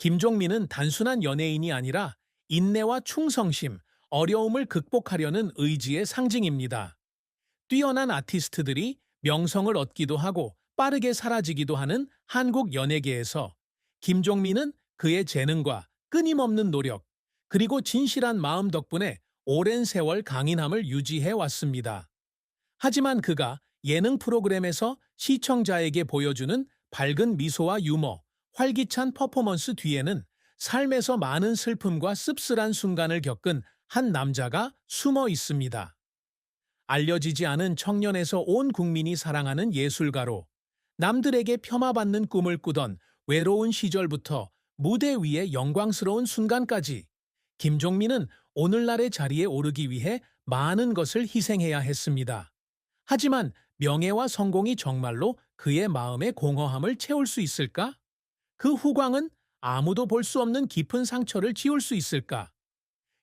김종민은 단순한 연예인이 아니라 인내와 충성심, 어려움을 극복하려는 의지의 상징입니다. 뛰어난 아티스트들이 명성을 얻기도 하고 빠르게 사라지기도 하는 한국 연예계에서 김종민은 그의 재능과 끊임없는 노력, 그리고 진실한 마음 덕분에 오랜 세월 강인함을 유지해 왔습니다. 하지만 그가 예능 프로그램에서 시청자에게 보여주는 밝은 미소와 유머, 활기찬 퍼포먼스 뒤에는 삶에서 많은 슬픔과 씁쓸한 순간을 겪은 한 남자가 숨어 있습니다. 알려지지 않은 청년에서 온 국민이 사랑하는 예술가로 남들에게 폄하받는 꿈을 꾸던 외로운 시절부터 무대 위의 영광스러운 순간까지 김종민은 오늘날의 자리에 오르기 위해 많은 것을 희생해야 했습니다. 하지만 명예와 성공이 정말로 그의 마음의 공허함을 채울 수 있을까? 그 후광은 아무도 볼 수 없는 깊은 상처를 지울 수 있을까?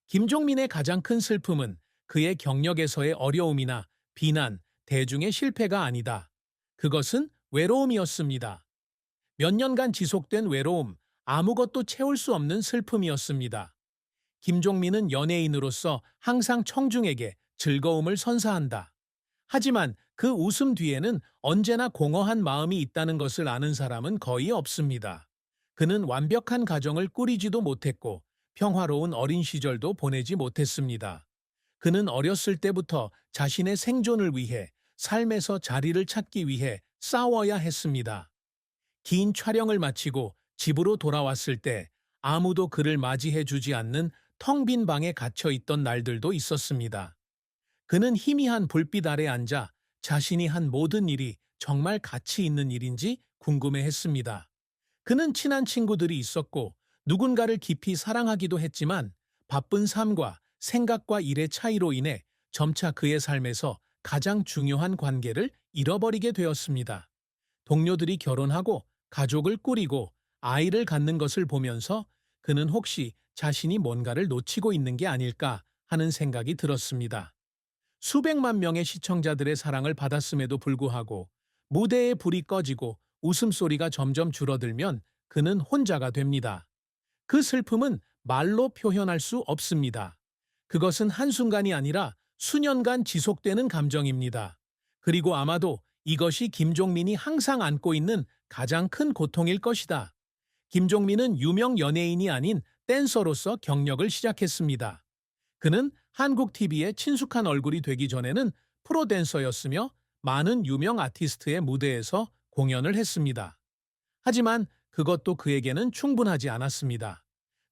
김종민의 가장 큰 슬픔은 그의 경력에서의 어려움이나 비난, 대중의 실패가 아니다. 그것은 외로움이었습니다. 몇 년간 지속된 외로움, 아무것도 채울 수 없는 슬픔이었습니다. 김종민은 연예인으로서 항상 청중에게 즐거움을 선사한다. 하지만 그 웃음 뒤에는 언제나 공허한 마음이 있다는 것을 아는 사람은 거의 없습니다. 그는 완벽한 가정을 꾸리지도 못했고 평화로운 어린 시절도 보내지 못했습니다. 그는 어렸을 때부터 자신의 생존을 위해 삶에서 자리를 찾기 위해 싸워야 했습니다. 긴 촬영을 마치고 집으로 돌아왔을 때 아무도 그를 맞이해 주지 않는 텅 빈 방에 갇혀 있던 날들도 있었습니다. 그는 희미한 불빛 아래 앉아 자신이 한 모든 일이 정말 가치 있는 일인지 궁금해했습니다. 그는 친한 친구들이 있었고 누군가를 깊이 사랑하기도 했지만 바쁜 삶과 생각과 일의 차이로 인해 점차 그의 삶에서 가장 중요한 관계를 잃어버리게 되었습니다. 동료들이 결혼하고 가족을 꾸리고 아이를 갖는 것을 보면서 그는 혹시 자신이 뭔가를 놓치고 있는 게 아닐까 하는 생각이 들었습니다. 수백만 명의 시청자들의 사랑을 받았음에도 불구하고 무대의 불이 꺼지고 웃음소리가 점점 줄어들면 그는 혼자가 됩니다. 그 슬픔은 말로 표현할 수 없습니다. 그것은 한순간이 아니라 수년간 지속되는 감정입니다. 그리고 아마도 이것이 김종민이 항상 안고 있는 가장 큰 고통일 것이다. 김종민은 유명 연예인이 아닌 댄서로서 경력을 시작했습니다. 그는 한국 TV의 친숙한 얼굴이 되기 전에는 프로 댄서였으며 많은 유명 아티스트의 무대에서 공연을 했습니다. 하지만 그것도 그에게는 충분하지 않았습니다.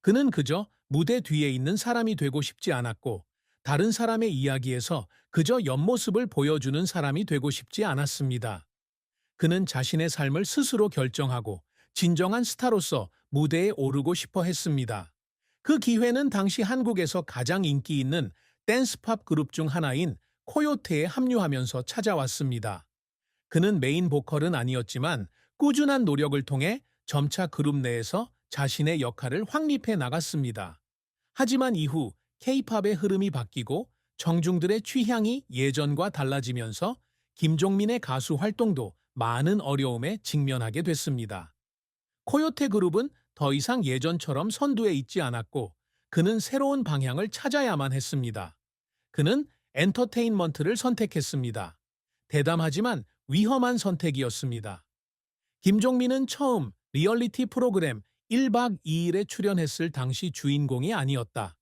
그는 그저 무대 뒤에 있는 사람이 되고 싶지 않았고 다른 사람의 이야기에서 그저 옆모습을 보여주는 사람이 되고 싶지 않았습니다. 그는 자신의 삶을 스스로 결정하고 진정한 스타로서 무대에 오르고 싶어 했습니다. 그 기회는 당시 한국에서 가장 인기 있는 댄스팝 그룹 중 하나인 코요테에 합류하면서 찾아왔습니다. 그는 메인 보컬은 아니었지만 꾸준한 노력을 통해 점차 그룹 내에서 자신의 역할을 확립해 나갔습니다. 하지만 이후 K-팝의 흐름이 바뀌고 청중들의 취향이 예전과 달라지면서 김종민의 가수 활동도 많은 어려움에 직면하게 됐습니다. 코요테 그룹은 더 이상 예전처럼 선두에 있지 않았고 그는 새로운 방향을 찾아야만 했습니다. 그는 엔터테인먼트를 선택했습니다. 대담하지만 위험한 선택이었습니다. 김종민은 처음 리얼리티 프로그램 1박 2일에 출연했을 당시 주인공이 아니었다.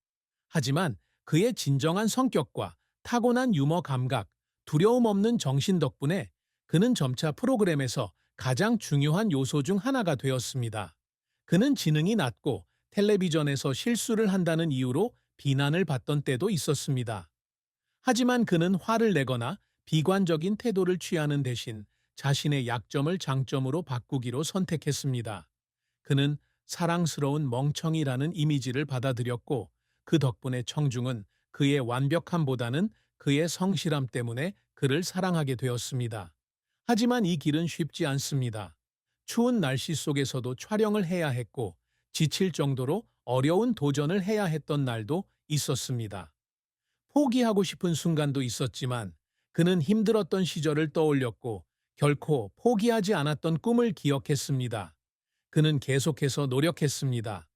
하지만 그의 진정한 성격과 타고난 유머 감각, 두려움 없는 정신 덕분에 그는 점차 프로그램에서 가장 중요한 요소 중 하나가 되었습니다. 그는 지능이 낮고 텔레비전에서 실수를 한다는 이유로 비난을 받던 때도 있었습니다. 하지만 그는 화를 내거나 비관적인 태도를 취하는 대신 자신의 약점을 장점으로 바꾸기로 선택했습니다. 그는 사랑스러운 멍청이라는 이미지를 받아들였고 그 덕분에 청중은 그의 완벽함보다는 그의 성실함 때문에 그를 사랑하게 되었습니다. 하지만 이 길은 쉽지 않습니다. 추운 날씨 속에서도 촬영을 해야 했고 지칠 정도로 어려운 도전을 해야 했던 날도 있었습니다. 포기하고 싶은 순간도 있었지만 그는 힘들었던 시절을 떠올렸고 결코 포기하지 않았던 꿈을 기억했습니다. 그는 계속해서 노력했습니다.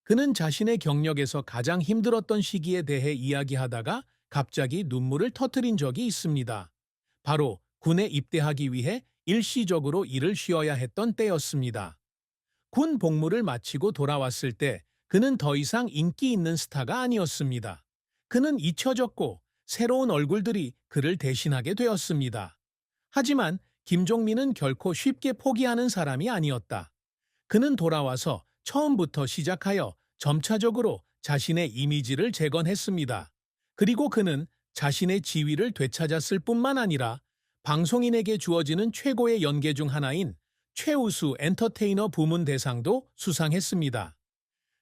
그는 자신의 경력에서 가장 힘들었던 시기에 대해 이야기하다가 갑자기 눈물을 터뜨린 적이 있습니다. 바로 군에 입대하기 위해 일시적으로 일을 쉬어야 했던 때였습니다. 군 복무를 마치고 돌아왔을 때 그는 더 이상 인기 있는 스타가 아니었습니다. 그는 잊혀졌고 새로운 얼굴들이 그를 대신하게 되었습니다. 하지만 김종민은 결코 쉽게 포기하는 사람이 아니었다. 그는 돌아와서 처음부터 시작하여 점차적으로 자신의 이미지를 재건했습니다. 그리고 그는 자신의 지위를 되찾았을 뿐만 아니라 방송인에게 주어지는 최고의 연계 중 하나인 최우수 엔터테이너 부문 대상도 수상했습니다.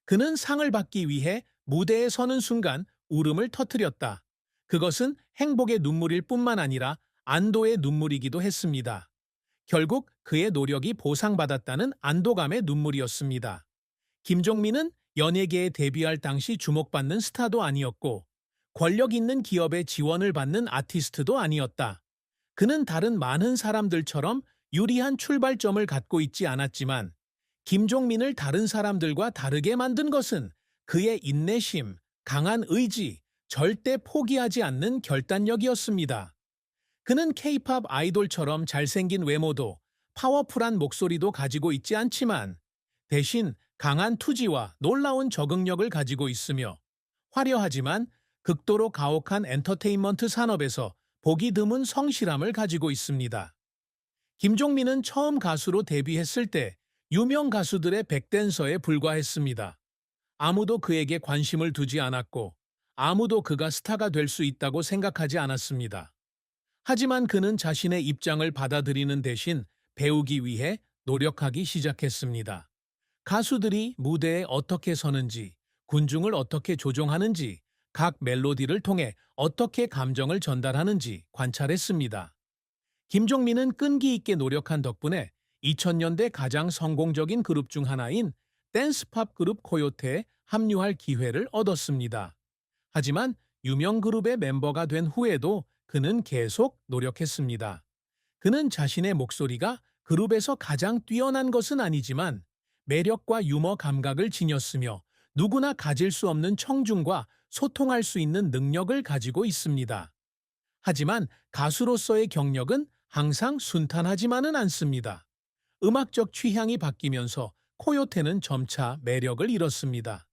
그는 상을 받기 위해 무대에 서는 순간 울음을 터뜨렸다. 그것은 행복의 눈물일 뿐만 아니라 안도의 눈물이기도 했습니다. 결국 그의 노력이 보상받았다는 안도감의 눈물이었습니다. 김종민은 연예계에 데뷔할 당시 주목받는 스타도 아니었고 권력 있는 기업의 지원을 받는 아티스트도 아니었다. 그는 다른 많은 사람들처럼 유리한 출발점을 갖고 있지 않았지만 김종민을 다른 사람들과 다르게 만든 것은 그의 인내심, 강한 의지, 절대 포기하지 않는 결단력이었습니다. 그는 케이팝 아이돌처럼 잘생긴 외모도 파워풀한 목소리도 가지고 있지 않지만 대신 강한 투지와 놀라운 적응력을 가지고 있으며 화려하지만 극도로 가혹한 엔터테인먼트 산업에서 보기 드문 성실함을 가지고 있습니다. 김종민은 처음 가수로 데뷔했을 때 유명 가수들의 백댄서에 불과했습니다. 아무도 그에게 관심을 두지 않았고 아무도 그가 스타가 될 수 있다고 생각하지 않았습니다. 하지만 그는 자신의 입장을 받아들이는 대신 배우기 위해 노력하기 시작했습니다. 가수들이 무대에 어떻게 서는지, 군중을 어떻게 조종하는지, 각 멜로디를 통해 어떻게 감정을 전달하는지 관찰했습니다. 김종민은 끈기 있게 노력한 덕분에 2000년대 가장 성공적인 그룹 중 하나인 댄스팝 그룹 코요테에 합류할 기회를 얻었습니다. 하지만 유명 그룹의 멤버가 된 후에도 그는 계속 노력했습니다. 그는 자신의 목소리가 그룹에서 가장 뛰어난 것은 아니지만 매력과 유머 감각을 지녔으며 누구나 가질 수 없는 청중과 소통할 수 있는 능력을 가지고 있습니다. 하지만 가수로서의 경력은 항상 순탄하지만은 않습니다. 음악적 취향이 바뀌면서 코요테는 점차 매력을 잃었습니다.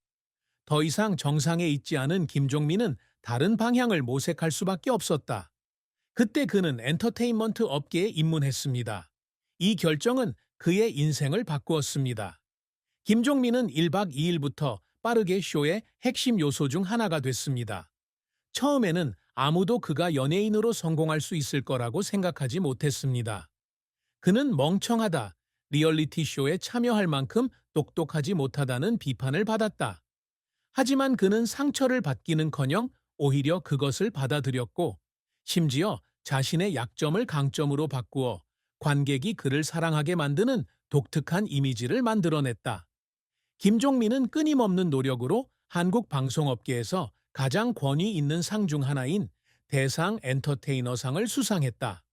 더 이상 정상에 있지 않은 김종민은 다른 방향을 모색할 수밖에 없었다. 그때 그는 엔터테인먼트 업계에 입문했습니다. 이 결정은 그의 인생을 바꾸었습니다. 김종민은 1박 2일부터 빠르게 쇼의 핵심 요소 중 하나가 됐습니다. 처음에는 아무도 그가 연예인으로 성공할 수 있을 거라고 생각하지 못했습니다. 그는 멍청하다, 리얼리티 쇼에 참여할 만큼 똑똑하지 못하다는 비판을 받았다. 하지만 그는 상처를 받기는커녕 오히려 그것을 받아들였고 심지어 자신의 약점을 강점으로 바꾸어 관객이 그를 사랑하게 만드는 독특한 이미지를 만들어냈다. 김종민은 끊임없는 노력으로 한국 방송업계에서 가장 권위 있는 상 중 하나인 대상 엔터테이너상을 수상했다.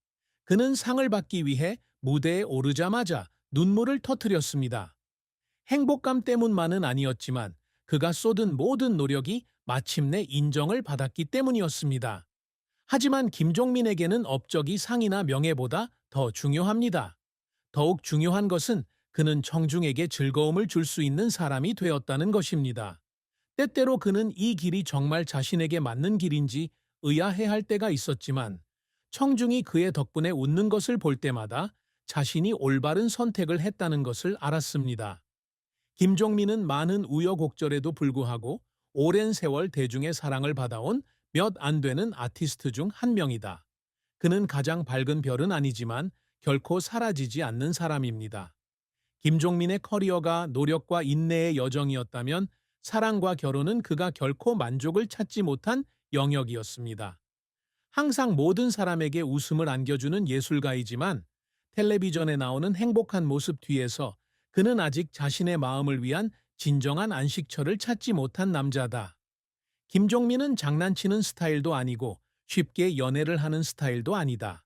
그는 상을 받기 위해 무대에 오르자마자 눈물을 터뜨렸습니다. 행복감 때문만은 아니었지만 그가 쏟은 모든 노력이 마침내 인정을 받았기 때문이었습니다. 하지만 김종민에게는 업적이 상이나 명예보다 더 중요합니다. 더욱 중요한 것은 그는 청중에게 즐거움을 줄 수 있는 사람이 되었다는 것입니다. 때때로 그는 이 길이 정말 자신에게 맞는 길인지 의아해할 때가 있었지만 청중이 그의 덕분에 웃는 것을 볼 때마다 자신이 올바른 선택을 했다는 것을 알았습니다. 김종민은 많은 우여곡절에도 불구하고 오랜 세월 대중의 사랑을 받아온 몇 안 되는 아티스트 중 한 명이다. 그는 가장 밝은 별은 아니지만 결코 사라지지 않는 사람입니다. 김종민의 커리어가 노력과 인내의 여정이었다면 사랑과 결혼은 그가 결코 만족을 찾지 못한 영역이었습니다. 항상 모든 사람에게 웃음을 안겨주는 예술가이지만 텔레비전에 나오는 행복한 모습 뒤에서 그는 아직 자신의 마음을 위한 진정한 안식처를 찾지 못한 남자다. 김종민은 장난치는 스타일도 아니고 쉽게 연애를 하는 스타일도 아니다.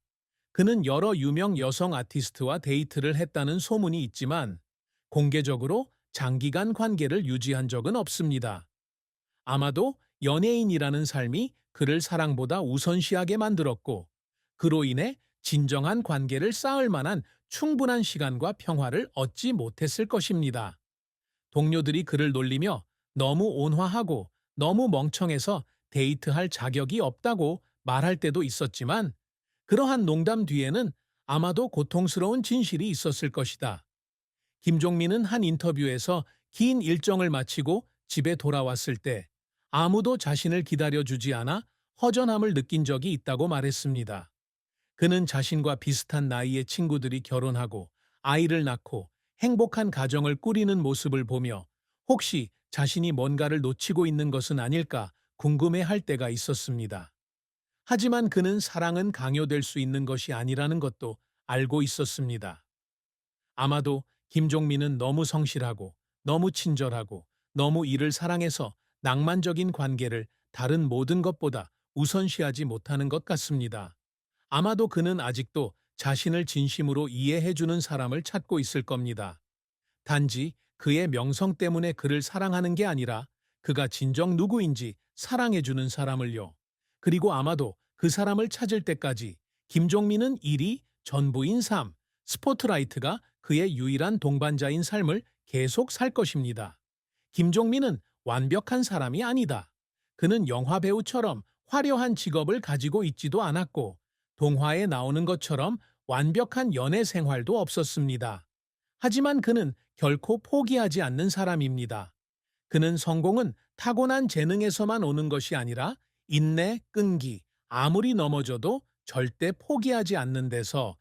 그는 여러 유명 여성 아티스트와 데이트를 했다는 소문이 있지만 공개적으로 장기간 관계를 유지한 적은 없습니다. 아마도 연예인이라는 삶이 그를 사랑보다 우선시하게 만들었고, 그로 인해 진정한 관계를 쌓을 만한 충분한 시간과 평화를 얻지 못했을 것입니다. 동료들이 그를 놀리며 너무 온화하고 너무 멍청해서 데이트할 자격이 없다고 말할 때도 있었지만, 그러한 농담 뒤에는 아마도 고통스러운 진실이 있었을 것이다. 김종민은 한 인터뷰에서 긴 일정을 마치고 집에 돌아왔을 때 아무도 자신을 기다려주지 않아 허전함을 느낀 적이 있다고 말했습니다. 그는 자신과 비슷한 나이의 친구들이 결혼하고 아이를 낳고 행복한 가정을 꾸리는 모습을 보며 혹시 자신이 뭔가를 놓치고 있는 것은 아닐까 궁금해할 때가 있었습니다. 하지만 그는 사랑은 강요될 수 있는 것이 아니라는 것도 알고 있었습니다. 아마도 김종민은 너무 성실하고 너무 친절하고 너무 이를 사랑해서 낭만적인 관계를 다른 모든 것보다 우선시하지 못하는 것 같습니다. 아마도 그는 아직도 자신을 진심으로 이해해주는 사람을 찾고 있을 겁니다. 단지 그의 명성 때문에 그를 사랑하는 게 아니라 그가 진정 누구인지 사랑해주는 사람을요. 그리고 아마도 그 사람을 찾을 때까지 김종민은 일이 전부인 삶, 스포트라이트가 그의 유일한 동반자인 삶을 계속 살 것입니다. 김종민은 완벽한 사람이 아니다. 그는 영화배우처럼 화려한 직업을 가지고 있지도 않았고, 동화에 나오는 것처럼 완벽한 연애 생활도 없었습니다. 하지만 그는 결코 포기하지 않는 사람입니다. 그는 성공은 타고난 재능에서만 오는 것이 아니라 인내, 끈기, 아무리 넘어져도 절대 포기하지 않는 데서